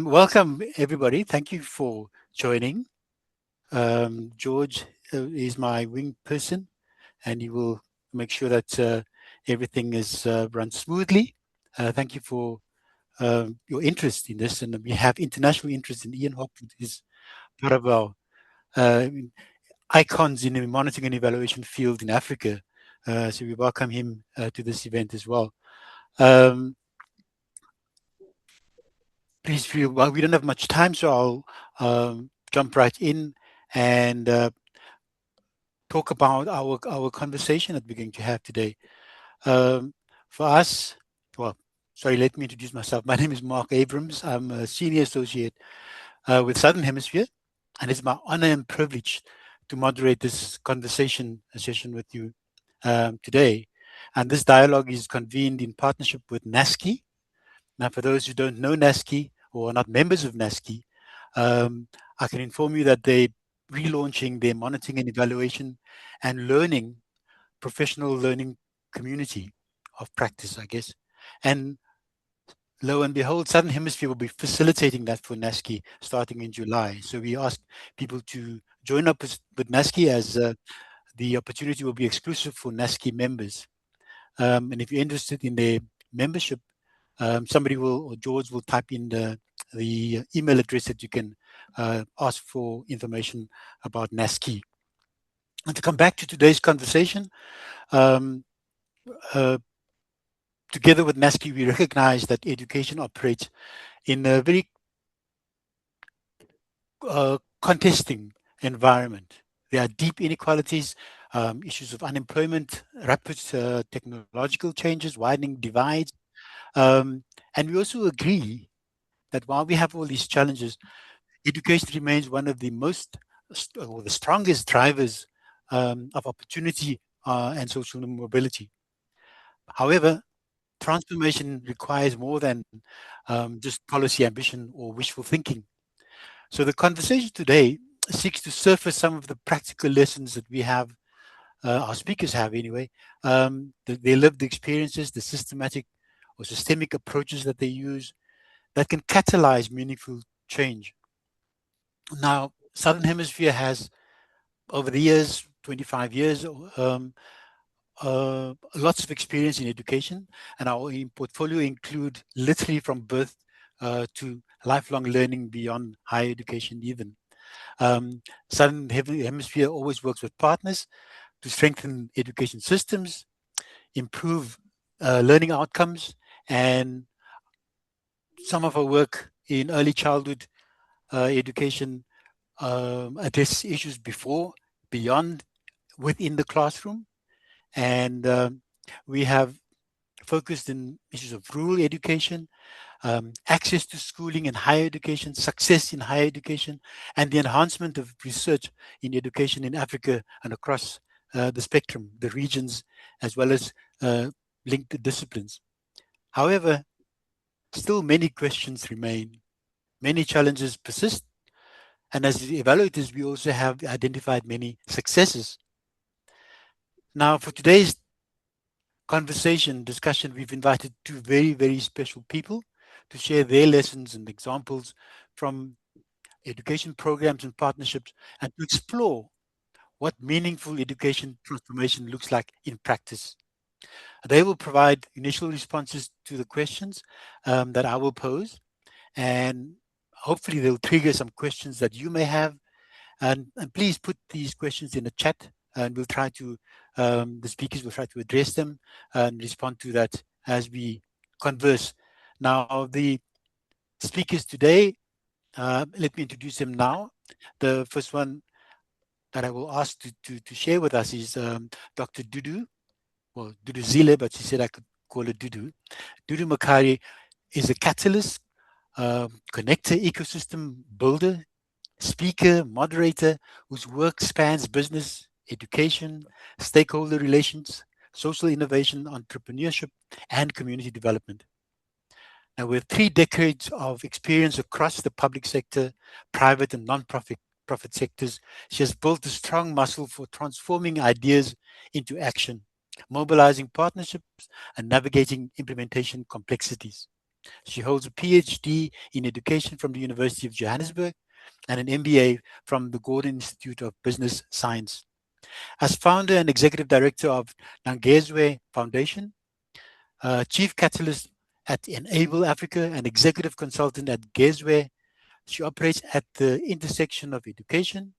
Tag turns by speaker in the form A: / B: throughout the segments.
A: Welcome, everybody. Thank you for joining. George is my wing person, and he will make sure that everything is run smoothly. Thank you for your interest in this, and we have international interest in Ian Hopwood, is part of our uh, icons in the monitoring and evaluation field in Africa. So we welcome him to this event as well. Um, Please feel well. We don't have much time, so I'll jump right in and talk about our conversation that we're going to have today. For us, well, sorry, let me introduce myself. My name is Mark Abrams. I'm a senior associate with Southern Hemisphere, and it's my honor and privilege to moderate this conversation session with you today. And this dialogue is convened in partnership with NASCI. Now, for those who don't know NASCI or are not members of NASCI, um, I can inform you that they're relaunching their monitoring and evaluation and learning professional learning community of practice, I guess. And lo and behold, Southern Hemisphere will be facilitating that for NASCI starting in July. So we ask people to join up with NASCI as the opportunity will be exclusive for NASCI members. And if you're interested in their membership, somebody will, or George will type in the email address that you can ask for information about NASCI. And to come back to today's conversation, um, uh, together with NASCI, we recognize that education operates in a very contesting environment. There are deep inequalities, issues of unemployment, rapid technological changes, widening divides. And we also agree that while we have all these challenges, education remains one of the most or the strongest drivers of opportunity and social mobility. However, transformation requires more than just policy ambition or wishful thinking. So the conversation today seeks to surface some of the practical lessons that we have, our speakers have anyway, their lived experiences, the systematic or systemic approaches that they use that can catalyze meaningful change. Now, Southern Hemisphere has, over the years, 25 years, lots of experience in education, and our portfolio include literally from birth to lifelong learning beyond higher education even. Southern Hemisphere always works with partners to strengthen education systems, improve learning outcomes, and some of our work in early childhood education address issues before, beyond, within the classroom. And we have focused in issues of rural education, access to schooling and higher education, success in higher education, and the enhancement of research in education in Africa and across the spectrum, the regions, as well as linked disciplines. However, still many questions remain, many challenges persist, and as evaluators, we also have identified many successes. Now, for today's conversation, discussion, we've invited two very, very special people to share their lessons and examples from education programs and partnerships and to explore what meaningful education transformation looks like in practice. They will provide initial responses to the questions that I will pose, and hopefully they'll trigger some questions that you may have. And please put these questions in the chat, and we'll try to, the speakers will try to address them and respond to that as we converse. Now, the speakers today, let me introduce them now. The first one that I will ask to share with us is Dr. Dudu, well, Dudu Zile, but she said I could call her Dudu. Dudu Makari is a catalyst, connector, ecosystem builder, speaker, moderator, whose work spans business, education, stakeholder relations, social innovation, entrepreneurship, and community development. Now, with 3 decades of experience across the public sector, private and non-profit sectors, she has built a strong muscle for transforming ideas into action, mobilizing partnerships, and navigating implementation complexities. She holds a PhD in education from the University of Johannesburg and an MBA from the Gordon Institute of Business Science. As founder and executive director of Nangezwe Foundation, chief catalyst at Enable Africa, and executive consultant at Gezwe, she operates at the intersection of education,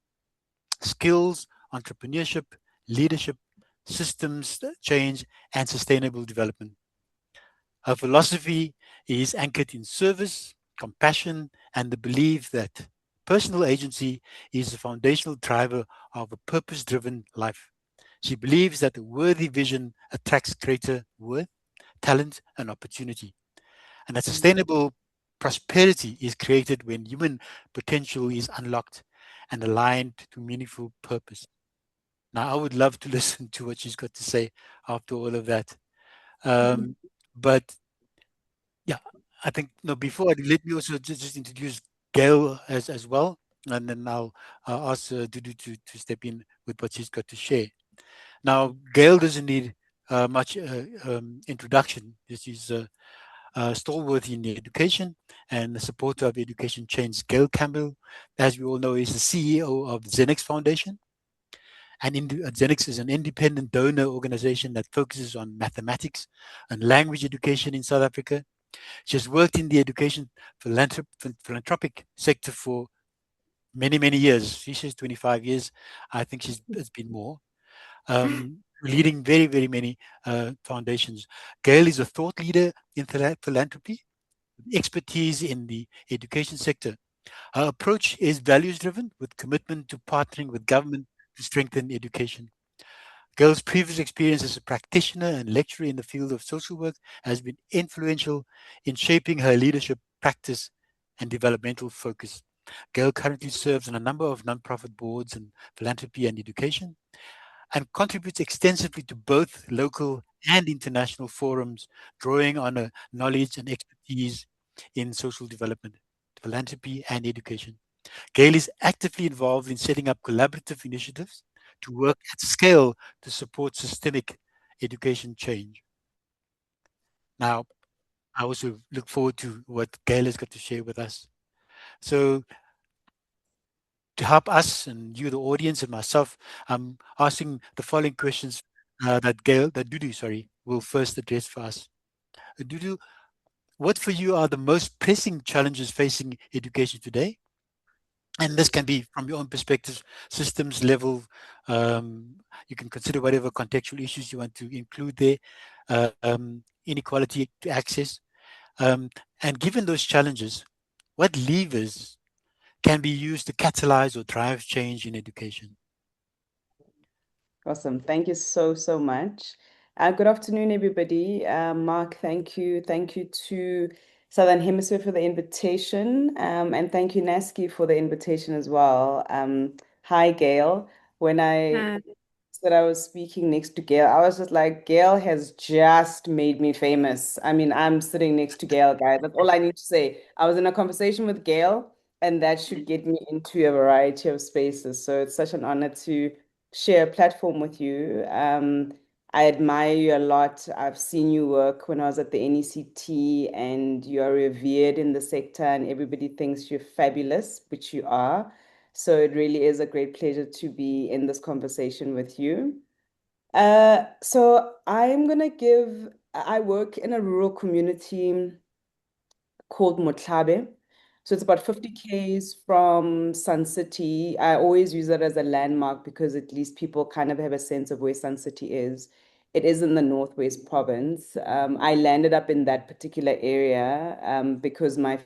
A: skills, entrepreneurship, leadership, systems change, and sustainable development. Her philosophy is anchored in service, compassion, and the belief that personal agency is the foundational driver of a purpose driven life. She believes that a worthy vision attracts greater worth, talent, and opportunity, and that sustainable prosperity is created when human potential is unlocked and aligned to meaningful purpose. Now, I would love to listen to what she's got to say after all of that. Um, but yeah, I think no. Before I let me also just introduce Gail as well, and then I'll ask Dudu to step in with what she's got to share. Now, Gail doesn't need much introduction. This is stalwart in education and the supporter of education change. Gail Campbell, as we all know, is the CEO of Xenix Foundation. And Xenix is an independent donor organization that focuses on mathematics and language education in South Africa. She has worked in the education philanthropic sector for many, many years. She says 25 years. I think it's been more. Leading very, very many foundations. Gail is a thought leader in philanthropy, expertise in the education sector. Her approach is values driven with commitment to partnering with government to strengthen education. Gail's previous experience as a practitioner and lecturer in the field of social work has been influential in shaping her leadership practice and developmental focus. Gail currently serves on a number of nonprofit boards in philanthropy and education and contributes extensively to both local and international forums, drawing on her knowledge and expertise in social development, philanthropy, and education. Gail is actively involved in setting up collaborative initiatives to work at scale to support systemic education change. Now, I also look forward to what Gail has got to share with us. So, to help us and you, the audience, and myself, I'm asking the following questions that Dudu, sorry, will first address for us. Dudu, what for you are the most pressing challenges facing education today? And this can be from your own perspective, systems level. You can consider whatever contextual issues you want to include there, inequality to access. And given those challenges, what levers can be used to catalyze or drive change in education?
B: Awesome. Thank you so, so much. Good afternoon, everybody. Mark, thank you. Thank you to Southern Hemisphere for the invitation. And thank you, Naski, for the invitation as well. Hi, Gail. When I said I was speaking next to Gail, I was just like, Gail has just made me famous. I mean, I'm sitting next to Gail, guys. That's all I need to say. I was in a conversation with Gail, and that should get me into a variety of spaces. So it's such an honor to share a platform with you. I admire you a lot. I've seen you work when I was at the NECT, and you are revered in the sector, and everybody thinks you're fabulous, which you are. So it really is a great pleasure to be in this conversation with you. So I'm gonna I work in a rural community called Motlabe. So it's about 50 k's from Sun City. I always use it as a landmark because at least people kind of have a sense of where Sun City is. It is in the Northwest Province. I landed up in that particular area because my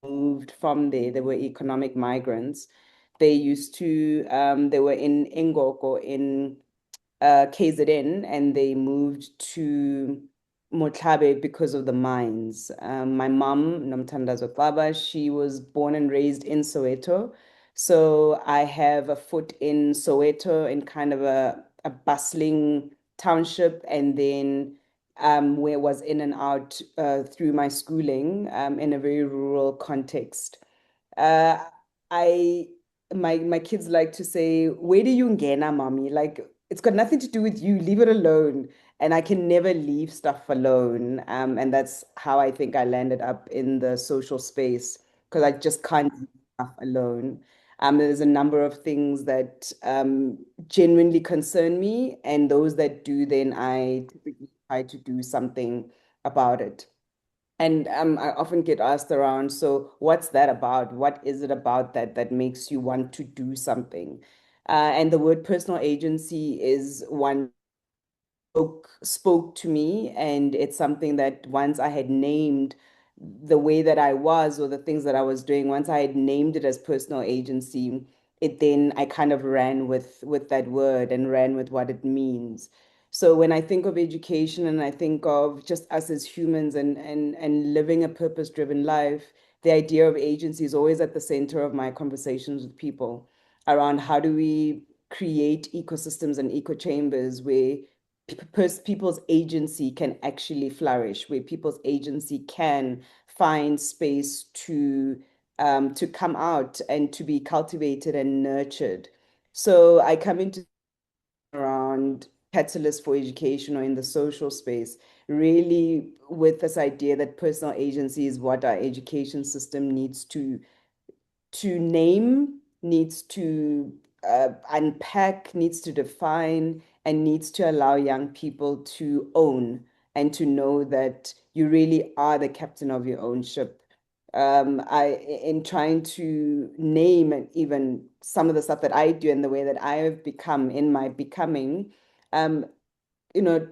B: moved from there. They were economic migrants. They were in Ngoko in KZN, and they moved to Motlabe because of the mines. My mom, Nomthandazo Baba, she was born and raised in Soweto. So I have a foot in Soweto in kind of a bustling township, and then where was in and out through my schooling in a very rural context. Uh, I my kids like to say, "Where do you ngena, mommy?" Like it's got nothing to do with you. Leave it alone. and I can never leave stuff alone. And that's how I think I landed up in the social space because I just can't leave stuff alone. There's a number of things that genuinely concern me, and those that do, then I typically try to do something about it. And I often get asked around, so what's that about? What is it about that makes you want to do something? And the word personal agency is one spoke to me, and it's something that once I had named the way that I was or the things that I was doing, once I had named it as personal agency, it then I kind of ran with that word and ran with what it means. So when I think of education and I think of just us as humans and living a purpose-driven life, the idea of agency is always at the center of my conversations with people around how do we create ecosystems and eco chambers where people's agency can actually flourish, where people's agency can find space to come out and to be cultivated and nurtured. So I come into around catalyst for education or in the social space, really with this idea that personal agency is what our education system needs to name, needs to unpack, needs to define, and needs to allow young people to own and to know that you really are the captain of your own ship. In trying to name and even some of the stuff that I do and the way that I have become in my becoming, um, you know,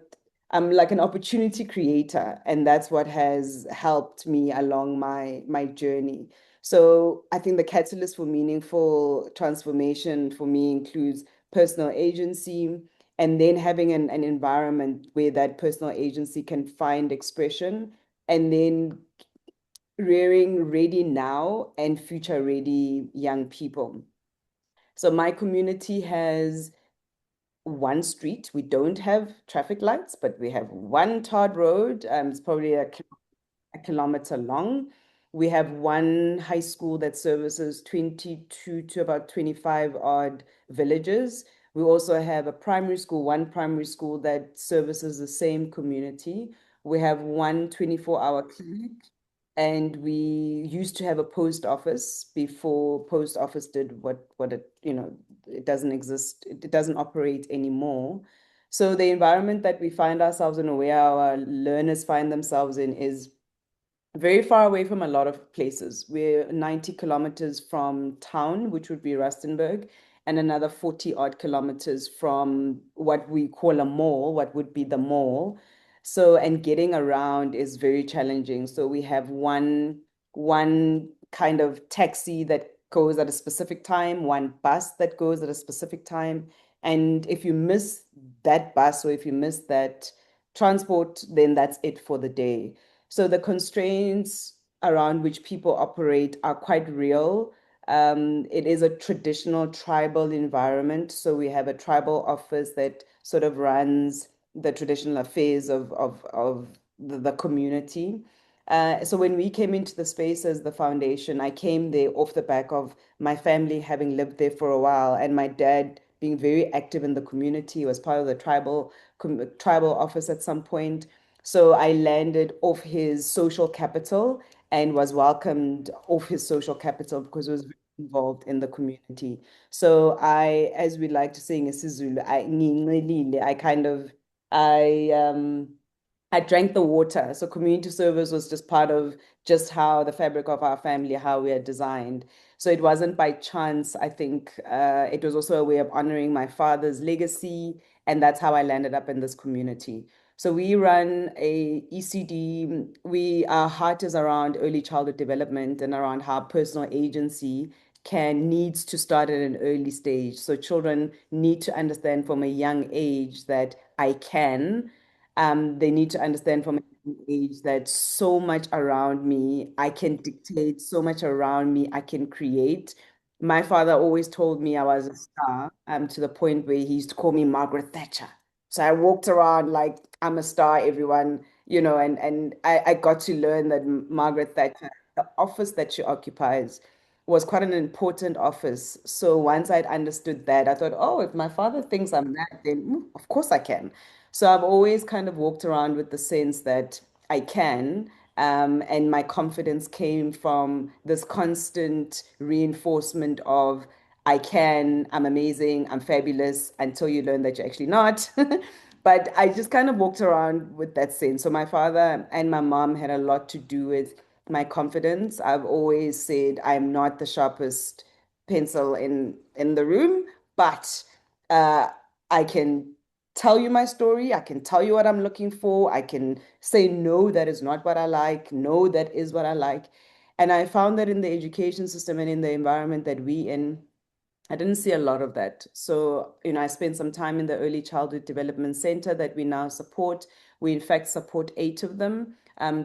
B: I'm like an opportunity creator, and that's what has helped me along my journey. So I think the catalyst for meaningful transformation for me includes personal agency and then having an environment where that personal agency can find expression and then rearing ready now and future ready young people. So my community has one street. We don't have traffic lights, but we have one tarred road. It's probably a kilometer long. We have one high school that services 22 to about 25 odd villages. We also have a primary school, one primary school that services the same community. We have one 24-hour clinic, and we used to have a post office before post office did what it, it doesn't exist, it doesn't operate anymore. So the environment that we find ourselves in, or where our learners find themselves in, is very far away from a lot of places. We're 90 kilometers from town, which would be Rustenburg, and another 40 odd kilometers from what we call a mall, what would be the mall. So, and getting around is very challenging. So we have one kind of taxi that goes at a specific time, one bus that goes at a specific time. And if you miss that bus or if you miss that transport, then that's it for the day. So the constraints around which people operate are quite real. It is a traditional tribal environment. So we have a tribal office that sort of runs the traditional affairs of the community. So when we came into the space as the foundation, I came there off the back of my family having lived there for a while and my dad being very active in the community. He was part of the tribal office at some point. So I landed off his social capital and was welcomed off his social capital because I was very involved in the community. So I, as we like to say in isiZulu, I kind of, I I drank the water. So community service was just part of just how the fabric of our family, how we are designed. So it wasn't by chance. I think it was also a way of honoring my father's legacy, and that's how I landed up in this community. So we run a ECD. Our heart is around early childhood development and around how personal agency can needs to start at an early stage. So children need to understand from a young age that I can. They need to understand from a young age that so much around me, I can dictate, so much around me, I can create. My father always told me I was a star, to the point where he used to call me Margaret Thatcher. So I walked around like I'm a star, everyone, and I got to learn that Margaret Thatcher, the office that she occupies, was quite an important office. So once I'd understood that, I thought, oh, if my father thinks I'm that, then of course I can. So I've always kind of walked around with the sense that I can. And my confidence came from this constant reinforcement of I can, I'm amazing, I'm fabulous, until you learn that you're actually not. But I just kind of walked around with that sense. So my father and my mom had a lot to do with my confidence. I've always said I'm not the sharpest pencil in the room, but uh, I can tell you my story. I can tell you what I'm looking for. I can say no, that is not what I like. No, that is what I like. And I found that in the education system and in the environment that we in, I didn't see a lot of that. So, I spent some time in the Early Childhood Development Center that we now support. We, in fact, support 8 of them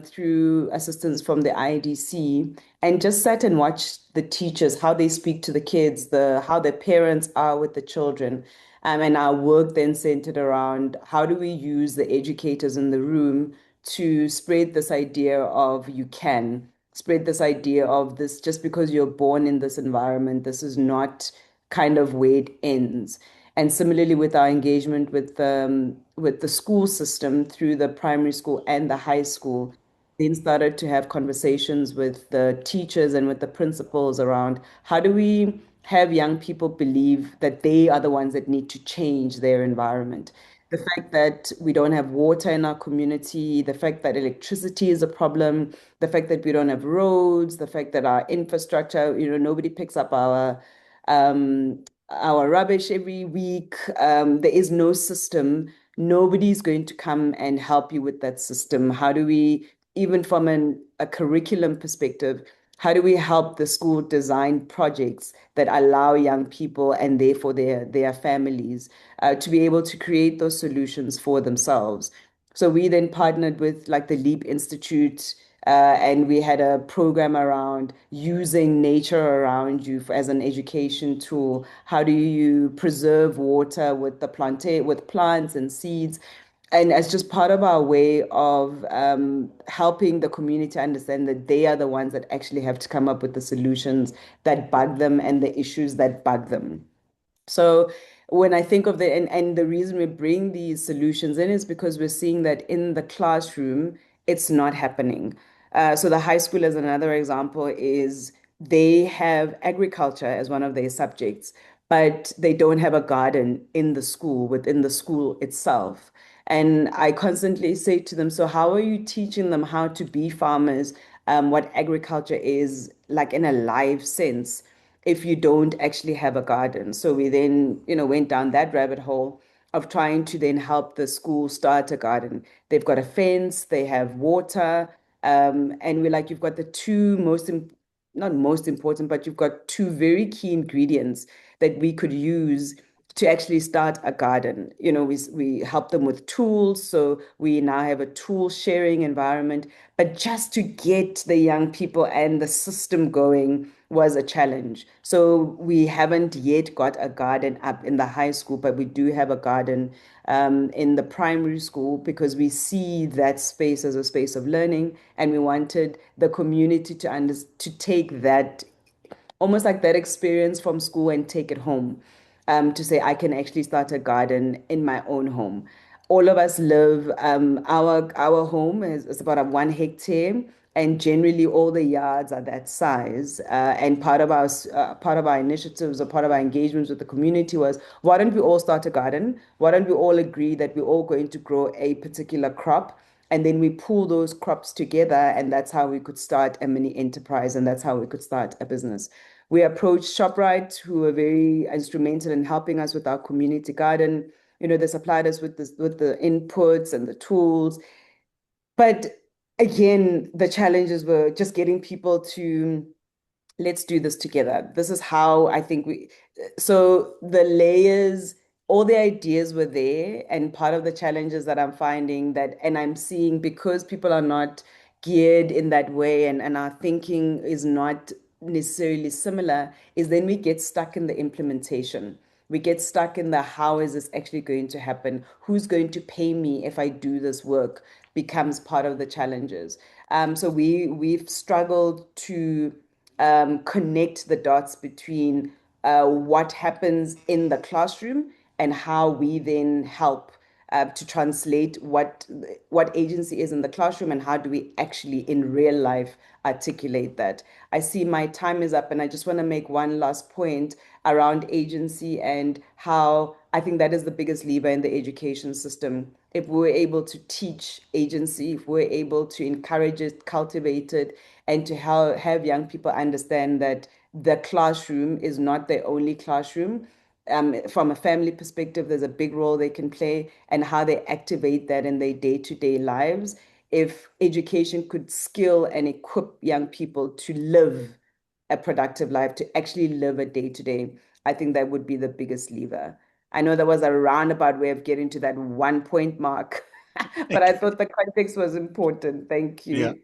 B: through assistance from the IDC, and just sat and watched the teachers, how they speak to the kids, how their parents are with the children. And our work then centered around how do we use the educators in the room to spread this idea of you can, spread this idea of this just because you're born in this environment, this is not kind of where it ends. And similarly with our engagement with the school system through the primary school and the high school, then started to have conversations with the teachers and with the principals around how do we have young people believe that they are the ones that need to change their environment. The fact that we don't have water in our community, the fact that electricity is a problem, the fact that we don't have roads, the fact that our infrastructure, nobody picks up our rubbish every week. There is no system. Nobody's going to come and help you with that system. How do we, even from a curriculum perspective, how do we help the school design projects that allow young people and therefore their families to be able to create those solutions for themselves? So we then partnered with like the Leap Institute, and we had a program around using nature around you as an education tool. How do you preserve water with with plants and seeds? And as just part of our way of helping the community understand that they are the ones that actually have to come up with the solutions that bug them and the issues that bug them. So when I think of and the reason we bring these solutions in is because we're seeing that in the classroom, it's not happening. So the high school, as another example, is they have agriculture as one of their subjects, but they don't have a garden in the school, within the school itself. And I constantly say to them, so how are you teaching them how to be farmers, what agriculture is like in a live sense, if you don't actually have a garden? So we then, went down that rabbit hole of trying to then help the school start a garden. They've got a fence, they have water, and we're like, you've got the two not most important, but you've got two very key ingredients that we could use to actually start a garden. We help them with tools, so we now have a tool sharing environment. But just to get the young people and the system going was a challenge. So we haven't yet got a garden up in the high school, but we do have a garden in the primary school because we see that space as a space of learning, and we wanted the community to take that, almost like that experience from school, and take it home, to say, I can actually start a garden in my own home. All of us live, our home is about a 1 hectare, and generally all the yards are that size. And part of our initiatives or part of our engagements with the community was, why don't we all start a garden? Why don't we all agree that we're all going to grow a particular crop? And then we pull those crops together, and that's how we could start a mini enterprise, and that's how we could start a business. We approached ShopRite, who were very instrumental in helping us with our community garden. They supplied us with the inputs and the tools. But again, the challenges were just getting people to, let's do this together. This is how I think so the layers, all the ideas were there. And part of the challenges that I'm finding and I'm seeing, because people are not geared in that way, and our thinking is not necessarily similar, is then we get stuck in the implementation. We get stuck in the how is this actually going to happen? Who's going to pay me if I do this work? Becomes part of the challenges. So we've struggled to connect the dots between what happens in the classroom and how we then help to translate what agency is in the classroom and how do we actually in real life articulate that. I see my time is up, and I just want to make one last point around agency and how I think that is the biggest lever in the education system. If we're able to teach agency, if we're able to encourage it, cultivate it, and to have young people understand that the classroom is not their only classroom. From a family perspective, there's a big role they can play and how they activate that in their day-to-day lives. If education could skill and equip young people to live a productive life, to actually live a day-to-day, I think that would be the biggest lever. I know that was a roundabout way of getting to that 1 point mark, but I thought the context was important. Thank
A: Yeah.
B: you.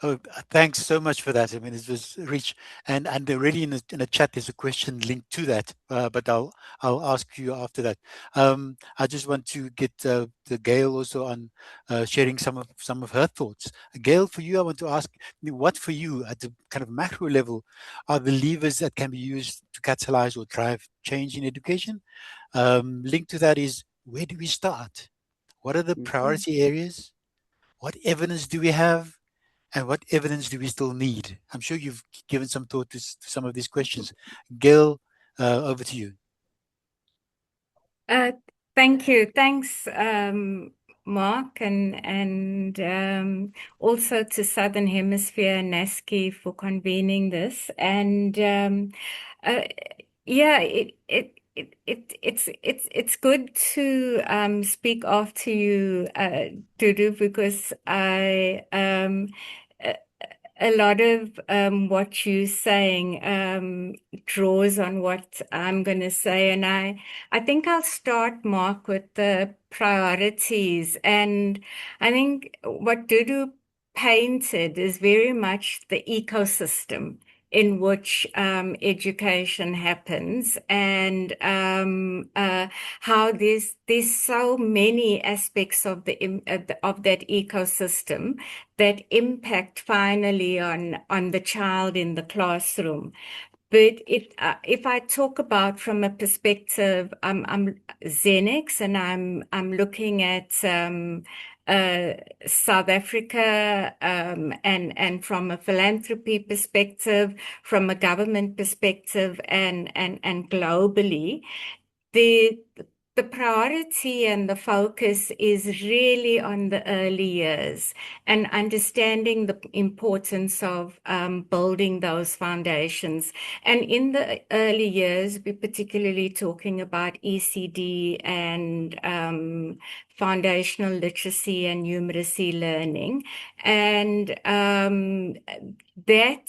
A: Oh, thanks so much for that. I mean, it was rich, and already in the chat there's a question linked to that, but I'll ask you after that. I just want to get the Gail also on sharing some of her thoughts. Gail, for you, I want to ask, what for you at the kind of macro level are the levers that can be used to catalyze or drive change in education? Linked to that is, where do we start? What are the
B: Mhm.
A: priority areas? What evidence do we have? And what evidence do we still need? I'm sure you've given some thought to some of these questions. Gail, over to you.
C: Uh, Thank you. Thanks, Mark, and also to Southern Hemisphere NASCI for convening this. And uh, yeah, it's good to speak after you, Dudu, because a a lot of what you're saying draws on what I'm going to say, and I think I'll start, Mark, with the priorities. And I think what Dudu painted is very much the ecosystem in which education happens, and how there's so many aspects of of that ecosystem that impact finally on the child in the classroom. But if I talk about from a perspective, I'm Xenix, and I'm looking at uh, South Africa, and from a philanthropy perspective, from a government perspective, and globally, the the priority and the focus is really on the early years and understanding the importance of building those foundations. And in the early years, we're particularly talking about ECD and foundational literacy and numeracy learning. And that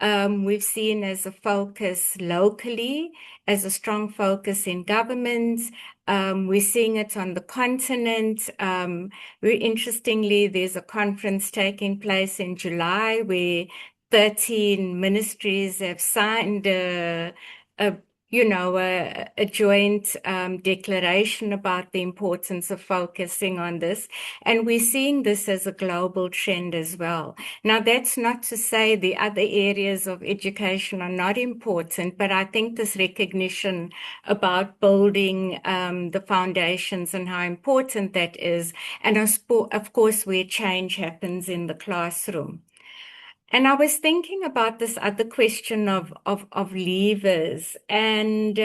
C: we've seen as a focus locally, as a strong focus in governments. We're seeing it on the continent. Very interestingly, there's a conference taking place in July where 13 ministries have signed a a joint declaration about the importance of focusing on this. And we're seeing this as a global trend as well. Now, that's not to say the other areas of education are not important, but I think this recognition about building the foundations and how important that is, and of course, where change happens in the classroom. And I was thinking about this other question of levers, and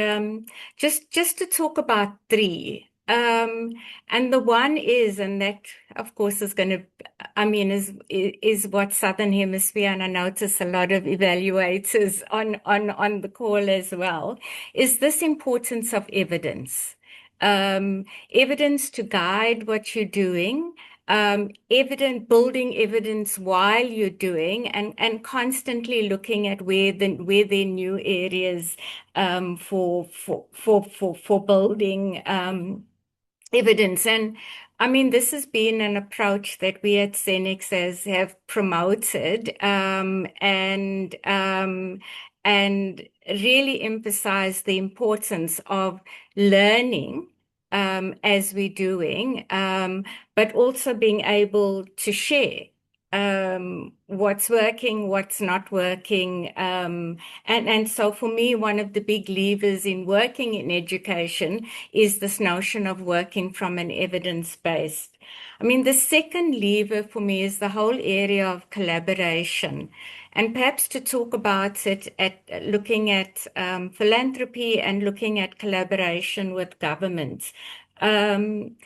C: just to talk about three. And the one is, and that of course is going to, I mean, is what Southern Hemisphere, and I notice a lot of evaluators on the call as well, is this importance of evidence. Evidence to guide what you're doing, building evidence while you're doing, and constantly looking at where the new areas for building evidence. And I mean, this has been an approach that we at Xenix have promoted, and really emphasize the importance of learning as we're doing, but also being able to share what's working, what's not working. And so for me, one of the big levers in working in education is this notion of working from an evidence-based. I mean, the second lever for me is the whole area of collaboration. And perhaps to talk about it at looking at philanthropy and looking at collaboration with governments. And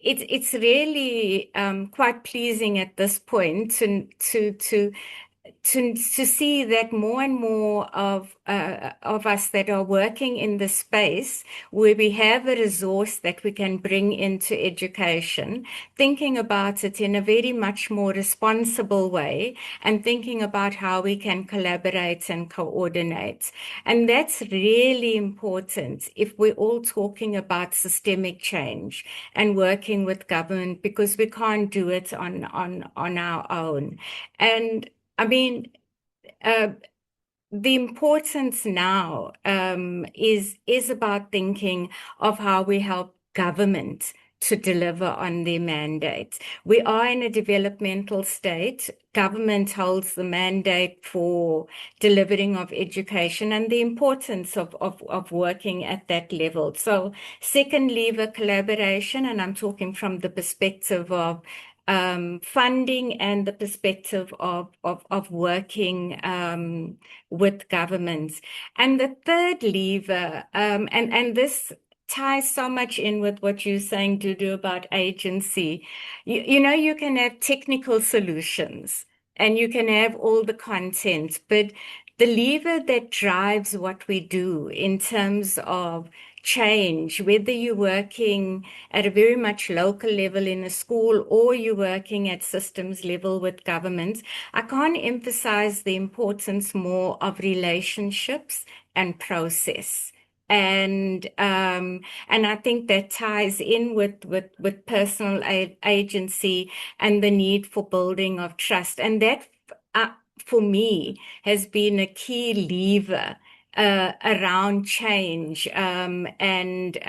C: it's really quite pleasing at this point to see that more and more of us that are working in the space where we have a resource that we can bring into education, thinking about it in a very much more responsible way and thinking about how we can collaborate and coordinate. And that's really important if we're all talking about systemic change and working with government, because we can't do it on our own. And I mean, the importance now is about thinking of how we help government to deliver on their mandate. We are in a developmental state. Government holds the mandate for delivering of education and the importance of working at that level. So second lever, collaboration, and I'm talking from the perspective of funding and the perspective of working with governments. And the third lever, and this ties so much in with what you're saying, Dudu, about agency. You know, you can have technical solutions and you can have all the content, but the lever that drives what we do in terms of change, whether you're working at a very much local level in a school or you're working at systems level with governments, I can't emphasize the importance more of relationships and process. And I think that ties in with personal agency and the need for building of trust. And that, for me, has been a key lever around change and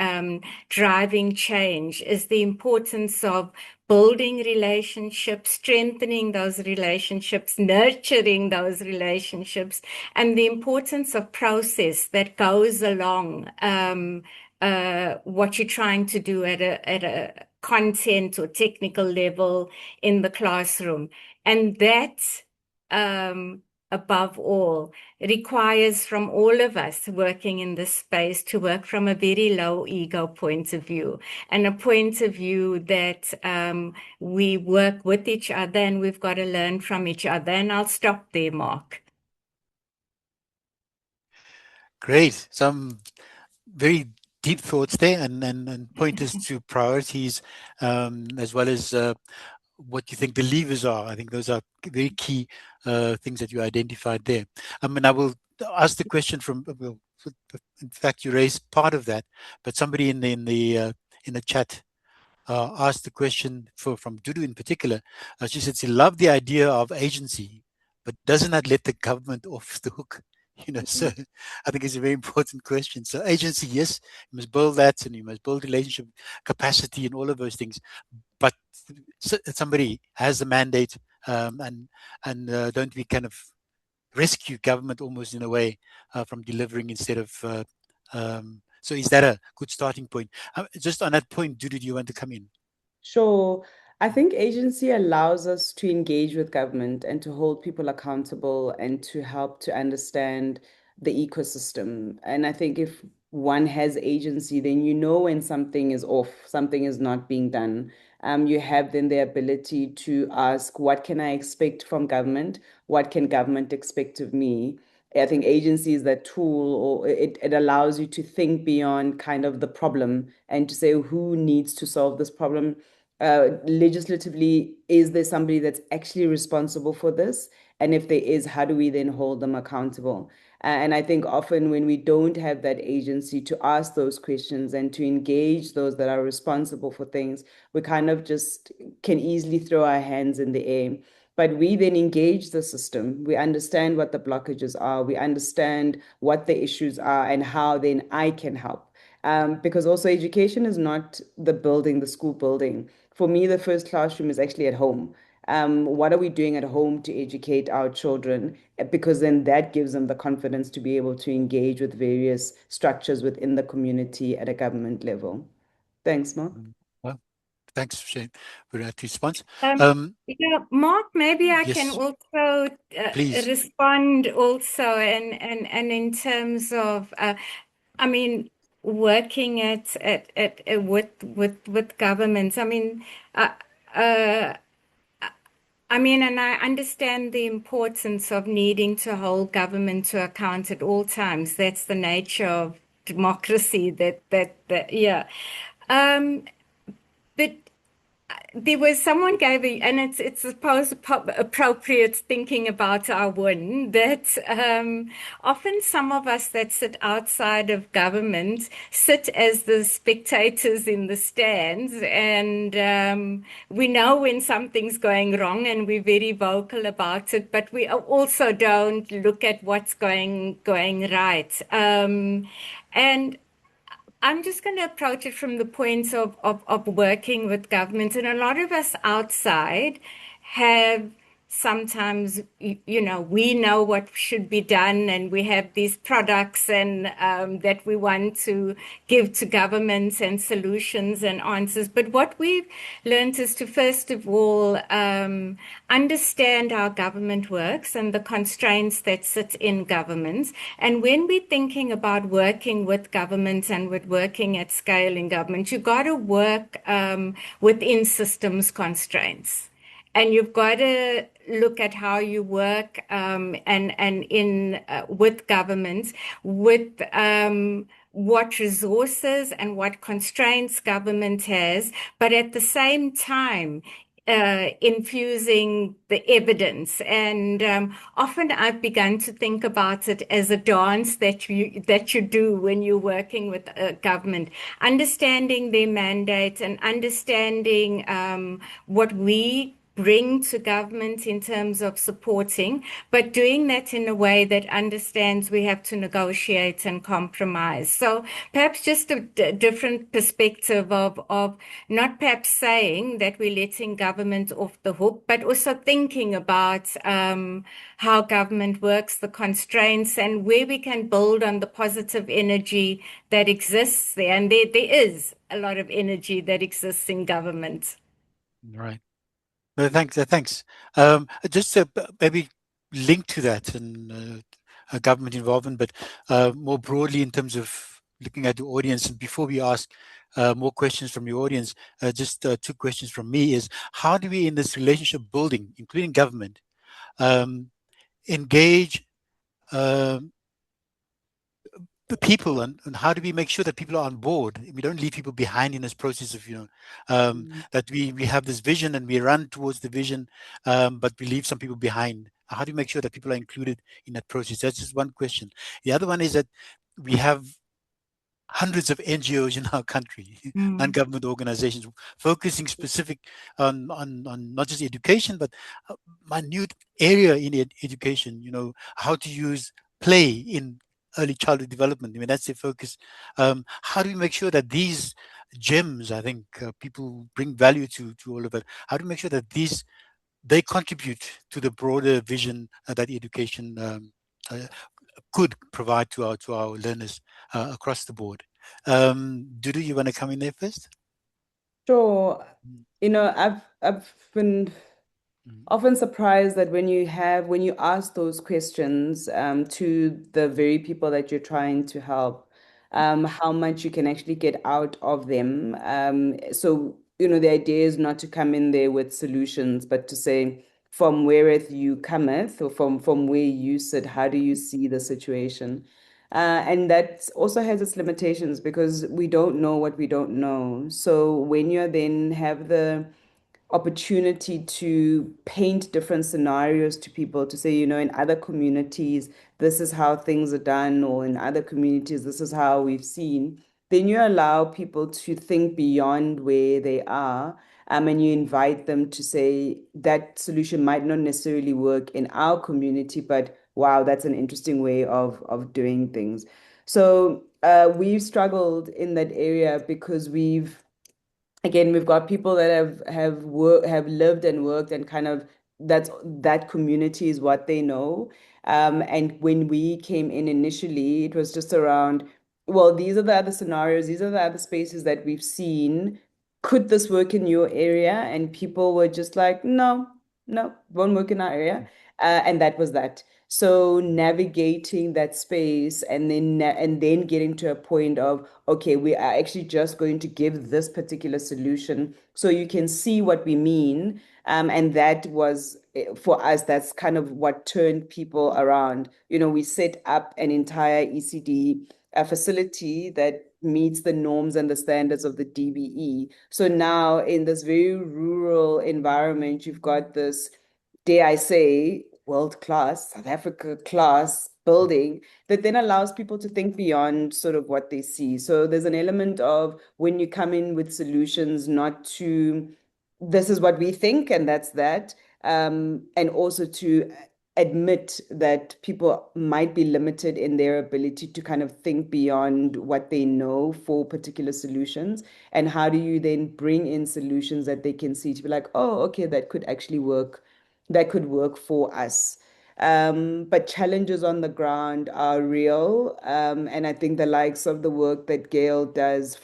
C: driving change, is the importance of building relationships, strengthening those relationships, nurturing those relationships, and the importance of process that goes along what you're trying to do at a content or technical level in the classroom. And that, above all, requires from all of us working in this space to work from a very low ego point of view, and a point of view that we work with each other and we've got to learn from each other. And I'll stop there, Mark.
A: Great. Some very deep thoughts there and pointers to priorities, as well as what you think the levers are. I think those are very key things that you identified there. And I will ask the question from, well, in fact, you raised part of that, but somebody in the chat asked the question from Dudu in particular. She said she loved the idea of agency, but doesn't that let the government off the hook? You know, so I think it's a very important question. So agency, yes, you must build that, and you must build relationship capacity and all of those things. But somebody has the mandate, and don't we kind of rescue government almost in a way from delivering instead of. So is that a good starting point? Just on that point, Dudu, do you want to come in?
B: Sure. I think agency allows us to engage with government and to hold people accountable and to help to understand the ecosystem. And I think if one has agency, then you know when something is off, something is not being done. You have then the ability to ask, what can I expect from government? What can government expect of me? I think agency is that tool, or it allows you to think beyond kind of the problem and to say who needs to solve this problem. Legislatively, is there somebody that's actually responsible for this? And if there is, how do we then hold them accountable? And I think often when we don't have that agency to ask those questions and to engage those that are responsible for things, we kind of just can easily throw our hands in the air. But we then engage the system. We understand what the blockages are. We understand what the issues are and how then I can help. Because also education is not the building, the school building. For me, the first classroom is actually at home. What are we doing at home to educate our children? Because then that gives them the confidence to be able to engage with various structures within the community at a government level. Thanks, Mark.
A: Well, thanks, Shane, for that response.
C: Yeah, Mark, maybe I can
A: Yes,
C: also
A: please.
C: respond also, and in terms of, I mean, working with governments. I mean, and I understand the importance of needing to hold government to account at all times. That's the nature of democracy. Yeah. But there was someone gave and it's supposed appropriate thinking about our win that often some of us that sit outside of government sit as the spectators in the stands, and we know when something's going wrong and we're very vocal about it, but we also don't look at what's going right. And I'm just going to approach it from the point of working with governments. And a lot of us outside have sometimes, we know what should be done, and we have these products and that we want to give to governments and solutions and answers. But what we've learned is to, first of all, understand how government works and the constraints that sit in governments. And when we're thinking about working with governments and with working at scale in government, you've got to work within systems constraints. And you've got to look at how you work and in with governments, with what resources and what constraints government has, but at the same time, infusing the evidence. And often I've begun to think about it as a dance that you do when you're working with government, understanding their mandate and understanding what we bring to government in terms of supporting, but doing that in a way that understands we have to negotiate and compromise. So perhaps just a different perspective of not perhaps saying that we're letting government off the hook, but also thinking about how government works, the constraints, and where we can build on the positive energy that exists there. And there is a lot of energy that exists in government.
A: Right. No, thanks. Just to maybe link to that and government involvement, but more broadly in terms of looking at the audience. And before we ask more questions from the audience, just two questions from me is, how do we in this relationship building, including government, engage the people, and how do we make sure that people are on board? We don't leave people behind in this process of, that we have this vision and we run towards the vision, but we leave some people behind. How do you make sure that people are included in that process? That's just one question. The other one is that we have hundreds of NGOs in our country, non-government organizations, focusing specific on not just education, but a minute area in education, how to use play in early childhood development. I mean, that's the focus. How do we make sure that these gems, I think people bring value to all of it. How do we make sure that they contribute to the broader vision that education could provide to our learners across the board? Dudu, you want to come in there first?
B: Sure. I've been often surprised that when you ask those questions to the very people that you're trying to help, how much you can actually get out of them. So, the idea is not to come in there with solutions, but to say, from whereth you cometh, or from where you sit, how do you see the situation? And that also has its limitations because we don't know what we don't know. So when you then have the opportunity to paint different scenarios to people to say, in other communities, this is how things are done, or in other communities, this is how we've seen, then you allow people to think beyond where they are. And you invite them to say that solution might not necessarily work in our community, but wow, that's an interesting way of doing things. So we've struggled in that area because we've again, we've got people that have lived and worked, and kind of that community is what they know. And when we came in initially, it was just around, well, these are the other scenarios, these are the other spaces that we've seen. Could this work in your area? And people were just like, no, no, won't work in our area. And that was that. So navigating that space, and then getting to a point of, okay, we are actually just going to give this particular solution so you can see what we mean. And that was, for us, that's kind of what turned people around. We set up an entire ECD facility that meets the norms and the standards of the DBE. So now in this very rural environment, you've got this, dare I say, world-class, South Africa class building that then allows people to think beyond sort of what they see. So there's an element of, when you come in with solutions, not to, this is what we think and that's that, and also to admit that people might be limited in their ability to kind of think beyond what they know for particular solutions. And how do you then bring in solutions that they can see, to be like, oh, okay, that could actually work, that could work for us. But challenges on the ground are real. And I think the likes of the work that Gail does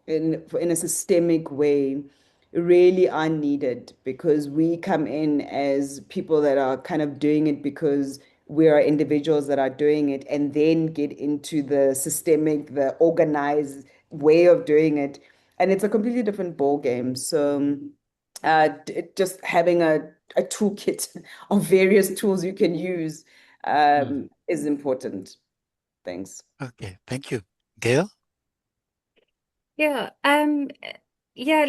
B: in a systemic way really are needed, because we come in as people that are kind of doing it because we are individuals that are doing it, and then get into the systemic, the organized way of doing it. And it's a completely different ball game. So just having a toolkit of various tools you can use is important. Thanks.
A: Okay, thank you. Gail?
C: Yeah, yeah,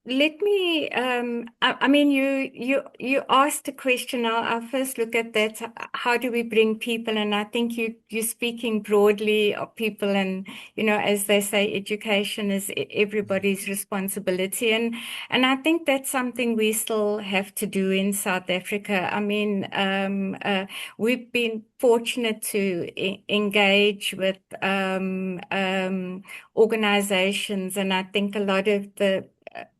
C: let me, I mean, you asked a question. I'll first look at that. How do we bring people? And I think you're speaking broadly of people, and, as they say, education is everybody's responsibility. And I think that's something we still have to do in South Africa. I mean, we've been fortunate to engage with organizations, and I think a lot of the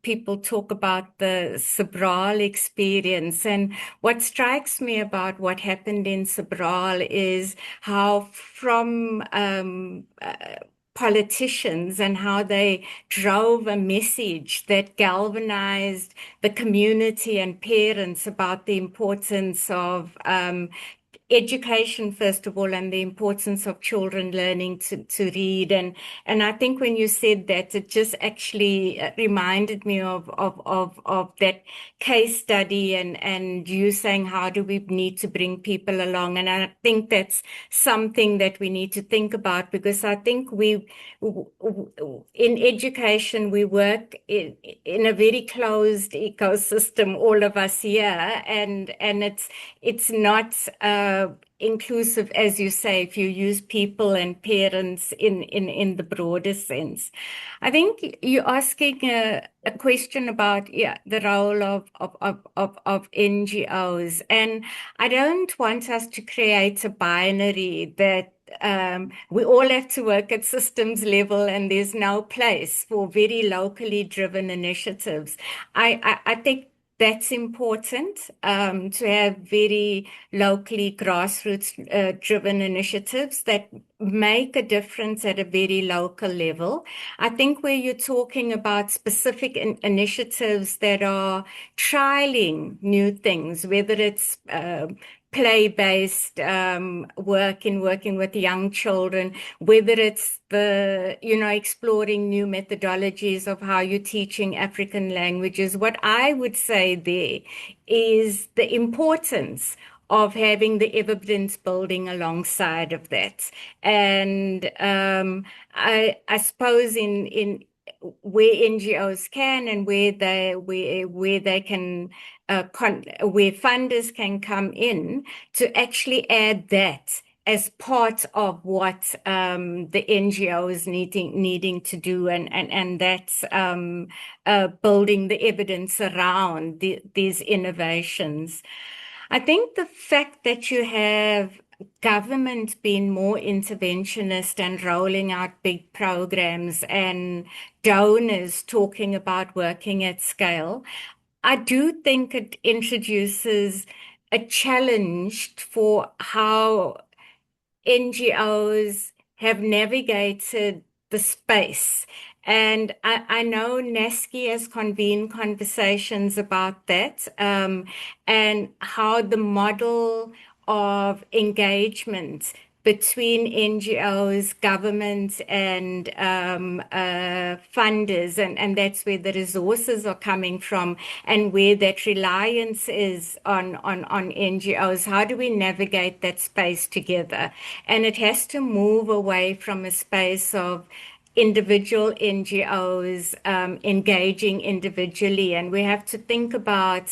C: people talk about the Sobral experience. And what strikes me about what happened in Sobral is how from politicians, and how they drove a message that galvanized the community and parents about the importance of education, first of all, and the importance of children learning to read. And I think when you said that, it just actually reminded me of that case study, and you saying, how do we need to bring people along? And I think that's something that we need to think about, because I think in education, we work in a very closed ecosystem, all of us here, and it's not inclusive, as you say, if you use people and parents in the broader sense. I think you're asking a question about the role of NGOs, and I don't want us to create a binary that we all have to work at systems level and there's no place for very locally driven initiatives. I think that's important, to have very locally grassroots driven initiatives that make a difference at a very local level. I think where you're talking about specific initiatives that are trialing new things, whether it's play-based working with young children, whether it's the, exploring new methodologies of how you're teaching African languages. What I would say there is the importance of having the evidence building alongside of that. And I suppose in where NGOs can, and where they can, where funders can come in to actually add that as part of what the NGO is needing to do, and that's building the evidence around these innovations. I think the fact that you have government being more interventionist and rolling out big programs and donors talking about working at scale, I do think it introduces a challenge for how NGOs have navigated the space. And I know NASCI has convened conversations about that, and how the model of engagement between NGOs, governments, and funders, and that's where the resources are coming from, and where that reliance is on NGOs. How do we navigate that space together? And it has to move away from a space of individual NGOs engaging individually, and we have to think about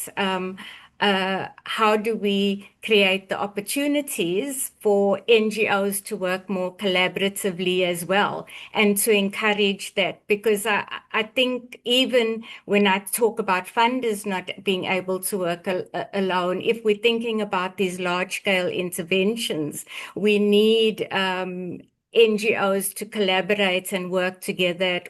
C: how do we create the opportunities for NGOs to work more collaboratively as well, and to encourage that, because I think even when I talk about funders not being able to work alone, if we're thinking about these large-scale interventions, we need NGOs to collaborate and work together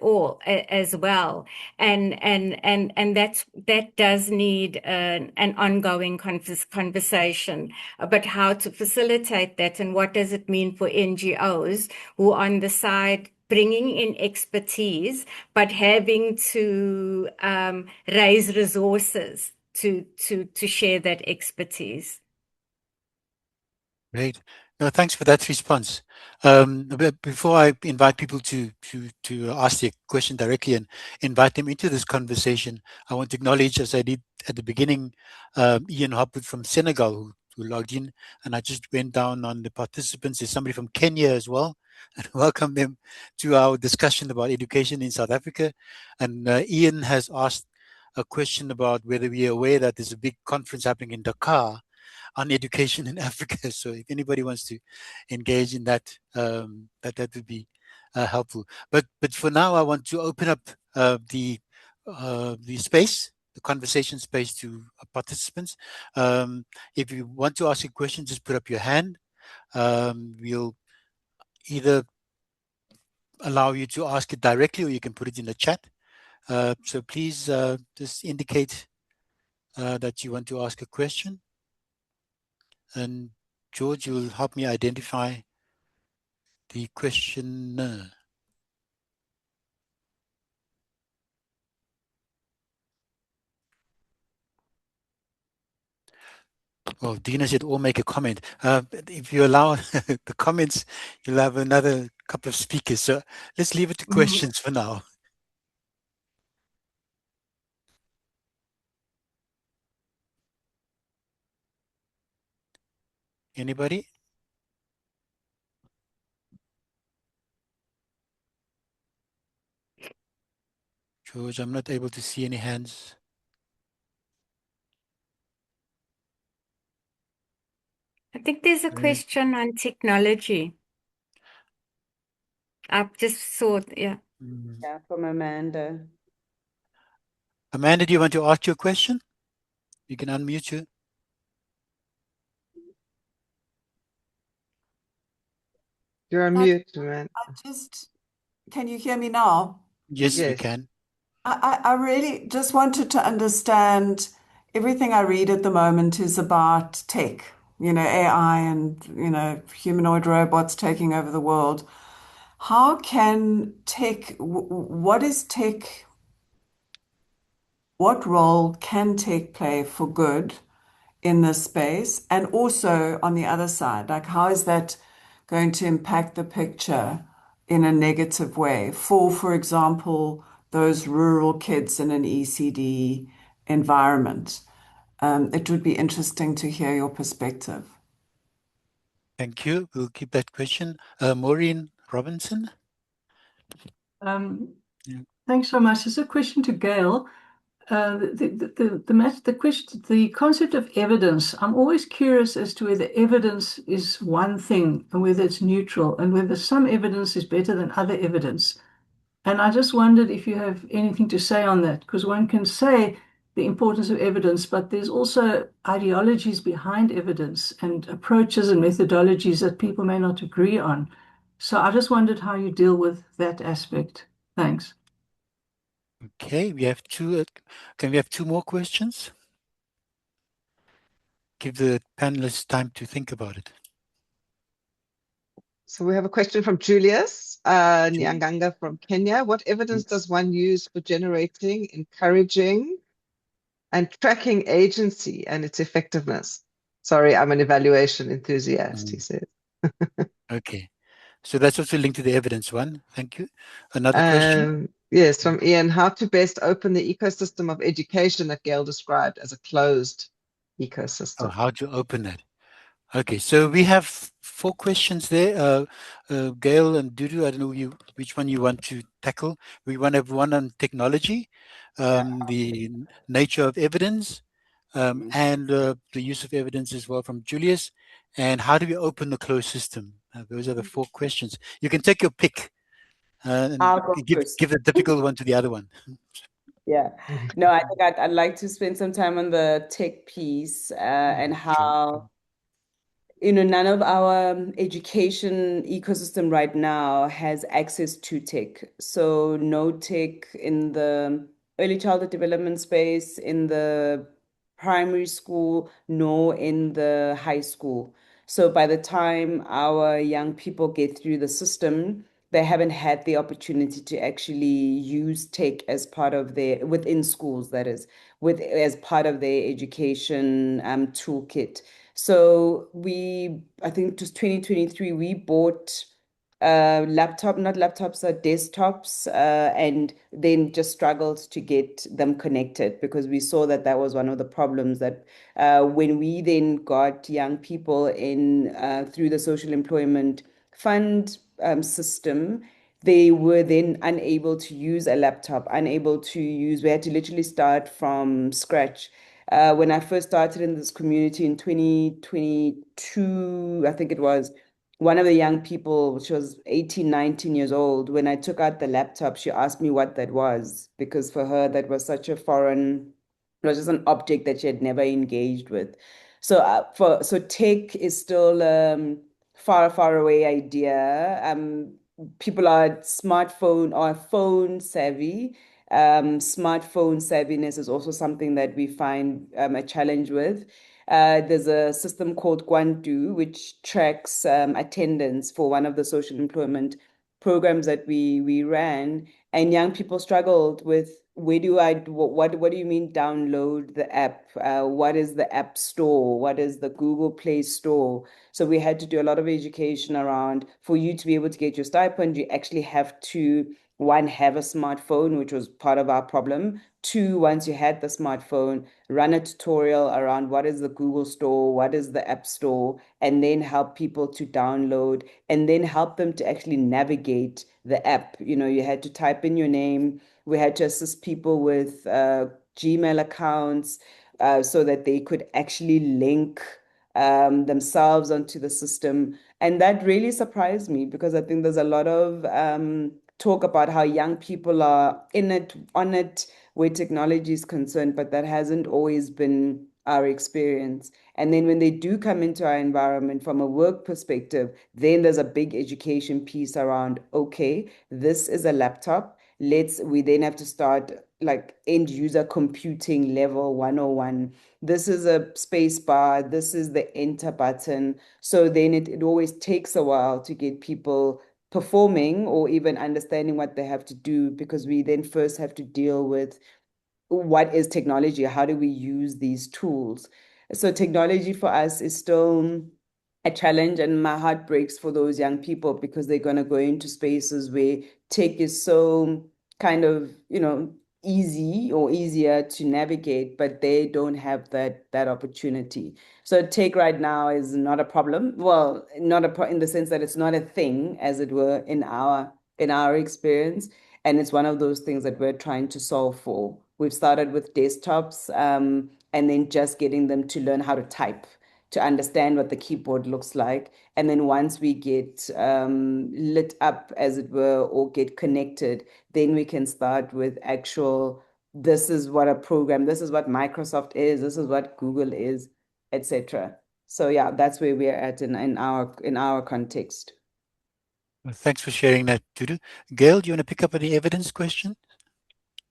C: as well, and that does need an ongoing conversation about how to facilitate that, and what does it mean for NGOs who are on the side bringing in expertise, but having to raise resources to share that expertise.
A: Great. No, thanks for that response. But before I invite people to ask their question directly and invite them into this conversation, I want to acknowledge, as I did at the beginning, Ian Hopwood from Senegal who logged in, and I just went down on the participants. There's somebody from Kenya as well, and welcome them to our discussion about education in South Africa. And Ian has asked a question about whether we are aware that there's a big conference happening in Dakar on education in Africa. So if anybody wants to engage in that, that would be helpful. But for now, I want to open up the space, the conversation space, to participants. If you want to ask a question, just put up your hand. We'll either allow you to ask it directly, or you can put it in the chat. So please just indicate that you want to ask a question. And George, you will help me identify the questioner. Well, Dina said, "All make a comment." If you allow the comments, you'll have another couple of speakers. So let's leave it to questions for now. Anybody? George, I'm not able to see any hands.
C: I think there's a question on technology. I've just saw, yeah.
B: Yeah, from Amanda.
A: Amanda, do you want to ask your question? You can unmute you.
D: You're on mute, man.
E: Can you hear me now?
A: Yes, we
D: Yes.
A: can.
E: I really just wanted to understand, everything I read at the moment is about tech, AI and, humanoid robots taking over the world. How can tech, what is tech, what role can tech play for good in this space? And also on the other side, like how is that going to impact the picture in a negative way for example, those rural kids in an ECD environment? It would be interesting to hear your perspective.
A: Thank you. We'll keep that question. Maureen Robinson.
F: Thanks so much. It's a question to Gail. The concept of evidence. I'm always curious as to whether evidence is one thing and whether it's neutral, and whether some evidence is better than other evidence. And I just wondered if you have anything to say on that, because one can say the importance of evidence, but there's also ideologies behind evidence and approaches and methodologies that people may not agree on. So I just wondered how you deal with that aspect. Thanks.
A: Okay, we have two. Can we have two more questions? Give the panelists time to think about it.
D: So we have a question from Julius Nyanganga from Kenya. What evidence does one use for generating, encouraging, and tracking agency and its effectiveness? Sorry, I'm an evaluation enthusiast, he says.
A: Okay, so that's also linked to the evidence one. Thank you. Another question?
D: Yes, from Ian. How to best open the ecosystem of education that Gail described as a closed ecosystem?
A: Oh, how to open that? Okay, so we have 4 questions there. Gail and Dudu, I don't know which one you want to tackle. We want to have one on technology, the nature of evidence, and the use of evidence as well from Julius. And how do we open the closed system? Those are the 4 questions. You can take your pick and
B: I'll go
A: give
B: first.
A: the difficult one to the other one.
B: Yeah. No, I think I'd like to spend some time on the tech piece and how, none of our education ecosystem right now has access to tech. So no tech in the early childhood development space, in the primary school, nor in the high school. So by the time our young people get through the system, they haven't had the opportunity to actually use tech as part of within schools, that is, as part of their education toolkit. So I think it was 2023, we bought not laptops, desktops, and then just struggled to get them connected because we saw that was one of the problems that when we then got young people in through the social employment fund system, they were then unable to use a laptop, we had to literally start from scratch. When I first started in this community in 2022, I think it was, one of the young people, she was 18, 19 years old. When I took out the laptop, she asked me what that was, because for her, that was such a foreign, it was just an object that she had never engaged with. So tech is still far, far away idea. People are smartphone or phone savvy. Smartphone savviness is also something that we find a challenge with. There's a system called Kwantu, which tracks attendance for one of the social employment programs that we ran, and young people struggled with what do you mean download the app? What is the App Store? What is the Google Play Store? So we had to do a lot of education around, for you to be able to get your stipend, you actually have to, one, have a smartphone, which was part of our problem. Two, once you had the smartphone, run a tutorial around what is the Google Store, what is the App Store, and then help people to download, and then help them to actually navigate the app. You had to type in your name. We had to assist people with Gmail accounts so that they could actually link themselves onto the system. And that really surprised me, because I think there's a lot of talk about how young people are on it, where technology is concerned, but that hasn't always been our experience. And then when they do come into our environment from a work perspective, then there's a big education piece around, okay, this is a laptop. We then have to start like end user computing level 101. This is a space bar. This is the enter button. So then it always takes a while to get people performing or even understanding what they have to do, because we then first have to deal with what is technology? How do we use these tools? So technology for us is still a challenge, and my heart breaks for those young people, because they're going to go into spaces where tech is so kind of, easy or easier to navigate, but they don't have that opportunity. So tech right now is not a problem. Well, not in the sense that it's not a thing, as it were, in our experience. And it's one of those things that we're trying to solve for. We've started with desktops and then just getting them to learn how to type, to understand what the keyboard looks like. And then once we get lit up, as it were, or get connected, then we can start with actual this is what a program, this is what Microsoft is, this is what Google is, etc. So yeah, that's where we're at in our context.
A: Well, thanks for sharing that, Dudu. Gail, do you want to pick up on the evidence question?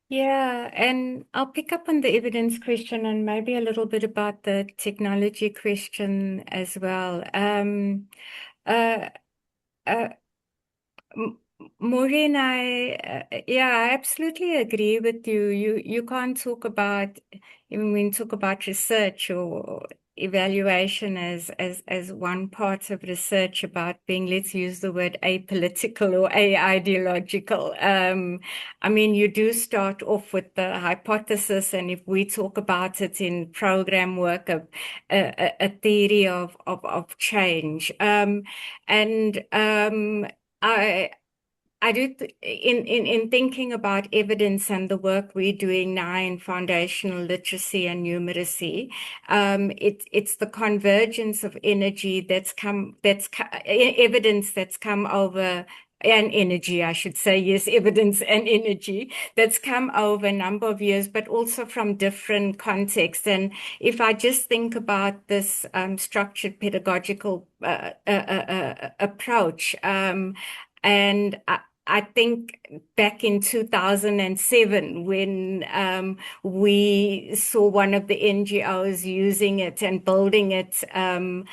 C: Yeah, and I'll pick up on the evidence question and maybe a little bit about the technology question as well. Uh, uh, Maureen, I absolutely agree with you. You can't talk about, even when you talk about research or evaluation as one part of research about being, let's use the word apolitical or aideological. I mean, you do start off with the hypothesis, and if we talk about it in program work, a theory of change. I do in thinking about evidence and the work we're doing now in foundational literacy and numeracy, it's the convergence of energy evidence that's come over. And energy, I should say, yes, evidence and energy that's come over a number of years, but also from different contexts. And if I just think about this structured pedagogical approach, and I think back in 2007, when we saw one of the NGOs using it and building it along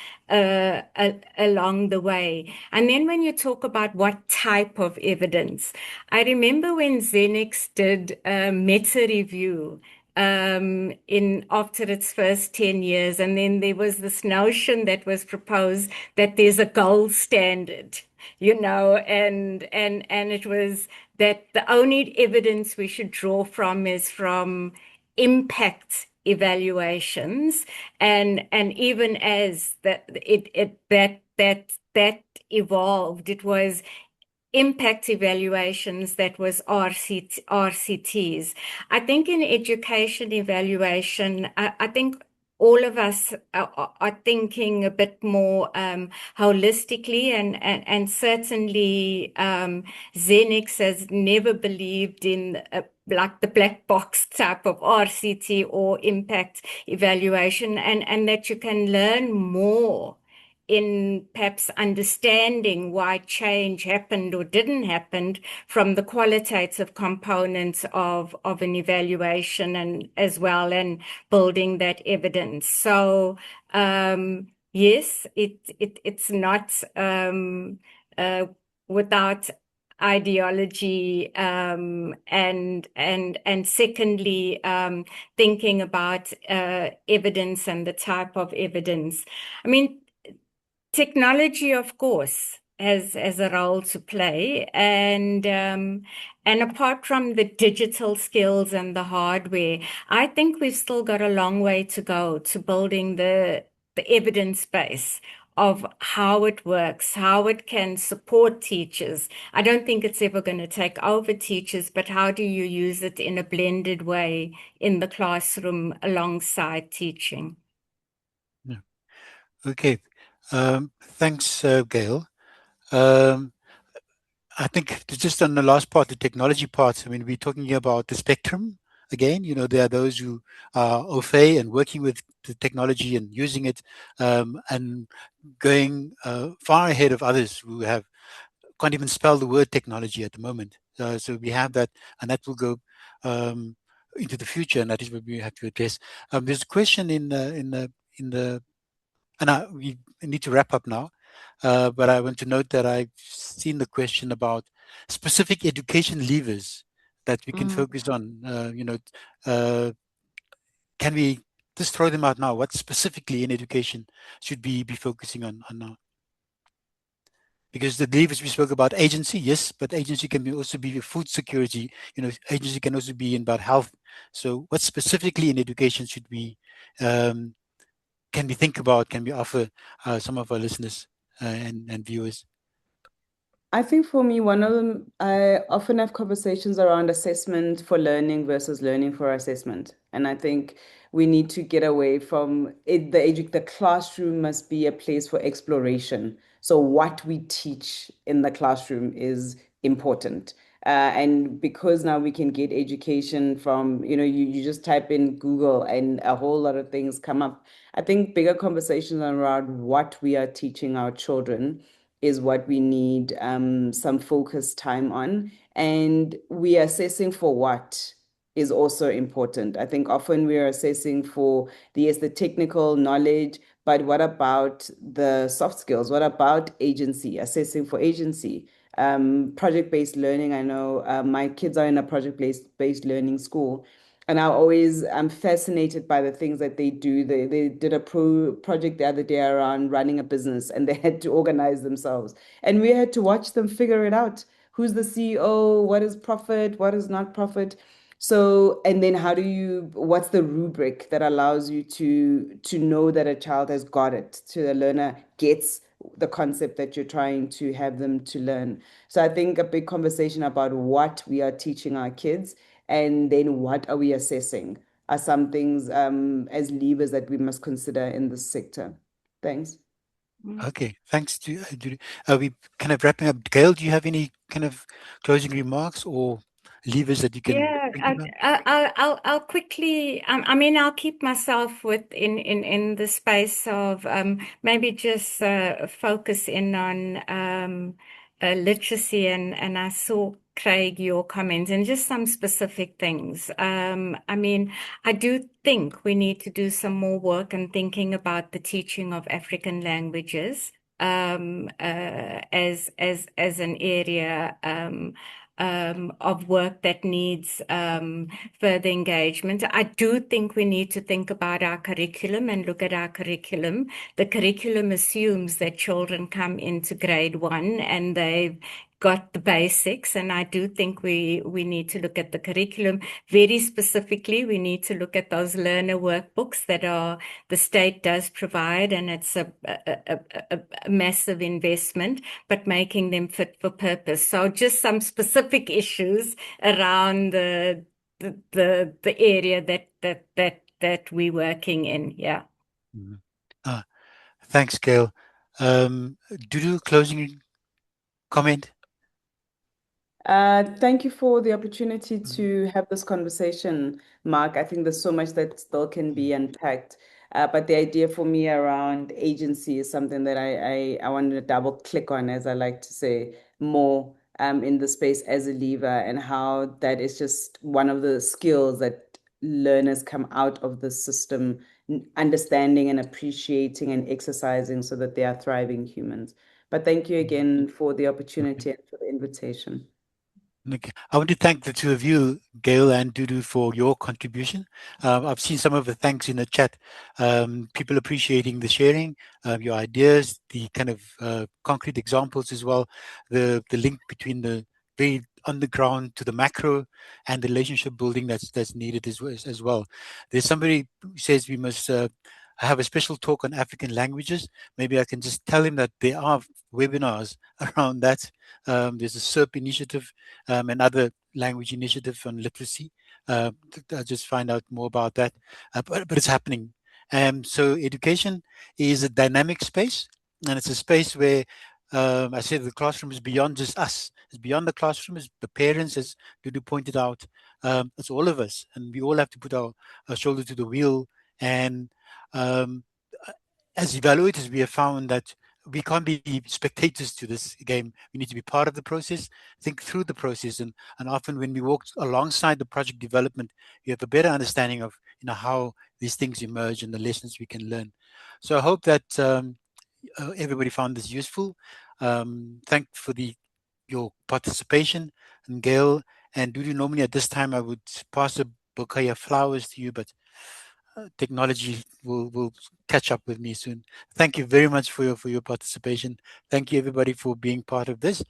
C: the way. And then when you talk about what type of evidence, I remember when Xenix did a meta review after its first 10 years, and then there was this notion that was proposed that there's a gold standard, and it was that the only evidence we should draw from is from impact evaluations, and even as that evolved, it was impact evaluations that was RCTs. I think in education evaluation, I think all of us are thinking a bit more holistically, and certainly Xenix has never believed in like the black box type of RCT or impact evaluation, and that you can learn more in perhaps understanding why change happened or didn't happen from the qualitative components of an evaluation, and as well, and building that evidence. So yes, it's not without ideology, and secondly, thinking about evidence and the type of evidence. I mean, technology, of course, has a role to play, and apart from the digital skills and the hardware, I think we've still got a long way to go to building the evidence base of how it works, how it can support teachers. I don't think it's ever going to take over teachers, but how do you use it in a blended way in the classroom alongside teaching?
A: Yeah. Okay. Thanks, Gail. I think just on the last part, the technology part, I mean, we're talking about the spectrum again. There are those who are au fait and working with the technology and using it, and going far ahead of others who can't even spell the word technology at the moment. So we have that, and that will go into the future, and that is what we have to address. There's a question and we need to wrap up now, but I want to note that I've seen the question about specific education levers that we can focus on. Can we just throw them out now? What specifically in education should we be focusing on now? Because the levers we spoke about, agency, yes, but agency can also be food security. Agency can also be about health. So what specifically in education should we can we think about, can we offer some of our listeners and viewers?
B: I think for me, one of them, I often have conversations around assessment for learning versus learning for assessment. And I think we need to get away from it. The classroom must be a place for exploration. So what we teach in the classroom is important. And because now we can get education from, you just type in Google and a whole lot of things come up. I think bigger conversations around what we are teaching our children is what we need some focused time on. And we are assessing for what is also important. I think often we are assessing for the technical knowledge, but what about the soft skills? What about agency, assessing for agency? Project-based learning. I know my kids are in a project-based learning school, and I'm fascinated by the things that they do. They did a project the other day around running a business, and they had to organize themselves, and we had to watch them figure it out. Who's the CEO? What is profit? What is not profit? So, and then what's the rubric that allows you to know that a child has got it, to the learner gets the concept that you're trying to have them to learn. So I think a big conversation about what we are teaching our kids and then what are we assessing are some things as levers that we must consider in this sector. Thanks.
A: Okay, thanks to Judy. Are we kind of wrapping up? Gail, do you have any kind of closing remarks or levers that you can think about?
C: I'll quickly. I mean, I'll keep myself in the space of maybe just focus in on literacy, and I saw, Craig, your comments and just some specific things. I mean, I do think we need to do some more work in thinking about the teaching of African languages as an area of work that needs further engagement. I do think we need to think about our curriculum and look at our curriculum. The curriculum assumes that children come into grade 1 and they've got the basics, and I do think we need to look at the curriculum very specifically. We need to look at those learner workbooks that the state does provide, and it's a massive investment, but making them fit for purpose. So just some specific issues around the area that we're working in. Yeah.
A: Mm-hmm. Thanks, Gail. Dudu, closing comment?
B: Thank you for the opportunity to have this conversation, Mark. I think there's so much that still can be unpacked. But the idea for me around agency is something that I wanted to double click on, as I like to say, more in the space as a lever, and how that is just one of the skills that learners come out of the system understanding and appreciating and exercising so that they are thriving humans. But thank you again for the opportunity and for the invitation.
A: Okay. I want to thank the two of you, Gail and Dudu, for your contribution. I've seen some of the thanks in the chat. People appreciating the sharing, your ideas, the kind of concrete examples as well, the link between the very underground to the macro and the relationship building that's needed as well. There's somebody who says we must have a special talk on African languages. Maybe I can just tell him that there are webinars around that. There's a SERP initiative and other language initiative on literacy. I'll just find out more about that. But it's happening. So education is a dynamic space, and it's a space where I said the classroom is beyond just us. It's beyond the classroom, it's the parents, as Dudu pointed out. It's all of us, and we all have to put our shoulder to the wheel. And as evaluators, we have found that we can't be spectators to this game. We need to be part of the process, think through the process, and often when we walk alongside the project development, you have a better understanding of how these things emerge and the lessons we can learn. So I hope that everybody found this useful. Thank for your participation, and Gail and Dudu. Normally at this time I would pass a bouquet of flowers to you, but technology will catch up with me soon. Thank you very much for your participation. Thank you everybody for being part of this,